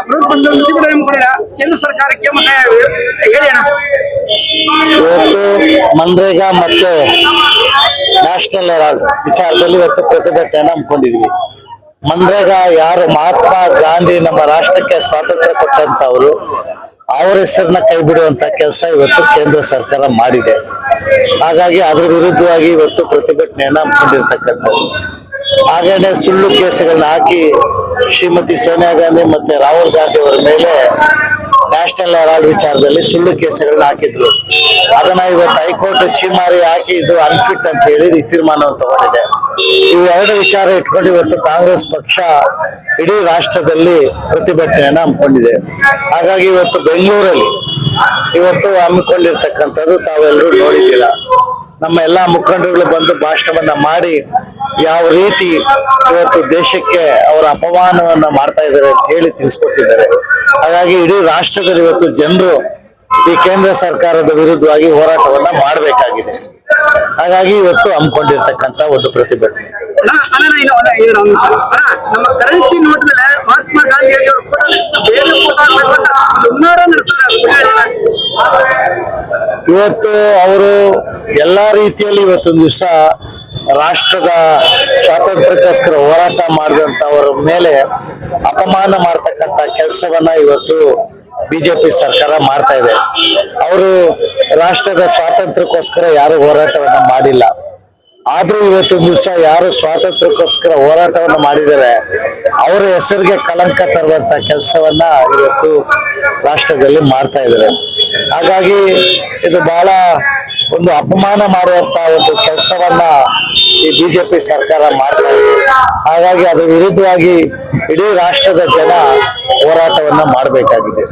ಬೃಹತ್ ಬಂಧನ ಪ್ರತಿಭಟನೆ ಹಮ್ಮಿಕೊಂಡಿಲ್ಲ ಕೇಂದ್ರ ಸರ್ಕಾರಕ್ಕೆ ಮತ್ತೆ ಹೇಳಿ ಅಣ್ಣ. ಇವತ್ತು ಮನ್ರೇಗಾ ಮತ್ತೆ ನ್ಯಾಷನಲ್ ಹೆರಾಲ್ಡ್ ವಿಚಾರದಲ್ಲಿ ಇವತ್ತು ಪ್ರತಿಭಟನೆ ಹಮ್ಮಿಕೊಂಡಿದ್ವಿ. ಮನ್ರೇಗಾ ಯಾರು ಮಹಾತ್ಮ ಗಾಂಧಿ ನಮ್ಮ ರಾಷ್ಟ್ರಕ್ಕೆ ಸ್ವಾತಂತ್ರ್ಯ ಕೊಟ್ಟಂತವ್ರು, ಅವರ ಹೆಸರನ್ನ ಕೈ ಬಿಡುವಂತ ಕೆಲಸ ಇವತ್ತು ಕೇಂದ್ರ ಸರ್ಕಾರ ಮಾಡಿದೆ. ಹಾಗಾಗಿ ಅದ್ರ ವಿರುದ್ಧವಾಗಿ ಇವತ್ತು ಪ್ರತಿಭಟನೆಯನ್ನ ಹಮ್ಮಿಕೊಂಡಿರ್ತಕ್ಕಂಥದ್ದು. ಹಾಗೇನೆ ಸುಳ್ಳು ಕೇಸುಗಳನ್ನ ಹಾಕಿ ಶ್ರೀಮತಿ ಸೋನಿಯಾ ಗಾಂಧಿ ಮತ್ತೆ ರಾಹುಲ್ ಗಾಂಧಿ ಅವರ ಮೇಲೆ ನ್ಯಾಷನಲ್ ಹೆರಾಲ್ಡ್ ವಿಚಾರದಲ್ಲಿ ಸುಳ್ಳು ಕೇಸುಗಳನ್ನ ಹಾಕಿದ್ರು. ಅದನ್ನ ಇವತ್ತು ಹೈಕೋರ್ಟ್ ಛೀಮಾರಿ ಹಾಕಿ ಇದು ಅನ್ಫಿಟ್ ಅಂತ ಹೇಳಿ ತೀರ್ಮಾನವನ್ನು ತಗೊಂಡಿದೆ. ಇವೆರಡು ವಿಚಾರ ಇಟ್ಕೊಂಡು ಇವತ್ತು ಕಾಂಗ್ರೆಸ್ ಪಕ್ಷ ಇಡೀ ರಾಷ್ಟ್ರದಲ್ಲಿ ಪ್ರತಿಭಟನೆಯನ್ನ ಹಮ್ಮಿಕೊಂಡಿದೆ. ಹಾಗಾಗಿ ಇವತ್ತು ಬೆಂಗಳೂರಲ್ಲಿ ಇವತ್ತು ಹಮ್ಮಿಕೊಂಡಿರ್ತಕ್ಕಂಥದ್ದು ತಾವೆಲ್ಲರೂ ನೋಡಿದ್ದೀರಾ. ನಮ್ಮ ಎಲ್ಲಾ ಮುಖಂಡರುಗಳು ಬಂದು ಭಾಷಣವನ್ನ ಮಾಡಿ ಯಾವ ರೀತಿ ಇವತ್ತು ದೇಶಕ್ಕೆ ಅವರ ಅಪಮಾನವನ್ನ ಮಾಡ್ತಾ ಇದ್ದಾರೆ ಅಂತ ಹೇಳಿ ತಿಳಿಸ್ಕೊಟ್ಟಿದ್ದಾರೆ. ಹಾಗಾಗಿ ಇಡೀ ರಾಷ್ಟ್ರದಲ್ಲಿ ಇವತ್ತು ಜನರು ಈ ಕೇಂದ್ರ ಸರ್ಕಾರದ ವಿರುದ್ಧವಾಗಿ ಹೋರಾಟವನ್ನ ಮಾಡಬೇಕಾಗಿದೆ. ಹಾಗಾಗಿ ಇವತ್ತು ಹಮ್ಮಿಕೊಂಡಿರ್ತಕ್ಕಂಥ ಒಂದು ಪ್ರತಿಭಟನೆ. ನಮ್ಮ ಕರೆನ್ಸಿ ನೋಟ್ ಮೇಲೆ ಮಹಾತ್ಮ ಗಾಂಧಿ ಅವರ ಫೋಟೋ ಬೇರೆ ಇವತ್ತು ಅವರು ಎಲ್ಲಾ ರೀತಿಯಲ್ಲಿ ಇವತ್ತೊಂದು ದಿವಸ ರಾಷ್ಟ್ರದ ಸ್ವಾತಂತ್ರ್ಯಕ್ಕೋಸ್ಕರ ಹೋರಾಟ ಮಾಡಿದಂತವರ ಮೇಲೆ ಅಪಮಾನ ಮಾಡ್ತಕ್ಕಂಥ ಕೆಲಸವನ್ನ ಇವತ್ತು ಬಿಜೆಪಿ ಸರ್ಕಾರ ಮಾಡ್ತಾ ಇದೆ. ಅವರು ರಾಷ್ಟ್ರದ ಸ್ವಾತಂತ್ರ್ಯಕ್ಕೋಸ್ಕರ ಯಾರು ಹೋರಾಟವನ್ನ ಮಾಡಿಲ್ಲ. ಆದ್ರೂ ಇವತ್ತೊಂದು ದಿವಸ ಯಾರು ಸ್ವಾತಂತ್ರ್ಯಕ್ಕೋಸ್ಕರ ಹೋರಾಟವನ್ನ ಮಾಡಿದ್ದಾರೆ ಅವರ ಹೆಸರಿಗೆ ಕಳಂಕ ತರುವಂತ ಕೆಲಸವನ್ನ ಇವತ್ತು ರಾಷ್ಟ್ರದಲ್ಲಿ ಮಾಡ್ತಾ ಇದ್ದಾರೆ. ಹಾಗಾಗಿ ಇದು ಬಹಳ ಒಂದು ಅಪಮಾನ ಮಾಡುವಂತ ಒಂದು ಕೆಲಸವನ್ನ ಈ ಬಿಜೆಪಿ ಸರ್ಕಾರ ಮಾಡ್ತಾ ಇದೆ. ಹಾಗಾಗಿ ಅದ್ರ ವಿರುದ್ಧವಾಗಿ ಇಡೀ ರಾಷ್ಟ್ರದ ಜನ ಹೋರಾಟವನ್ನ ಮಾಡಬೇಕಾಗಿದೆ.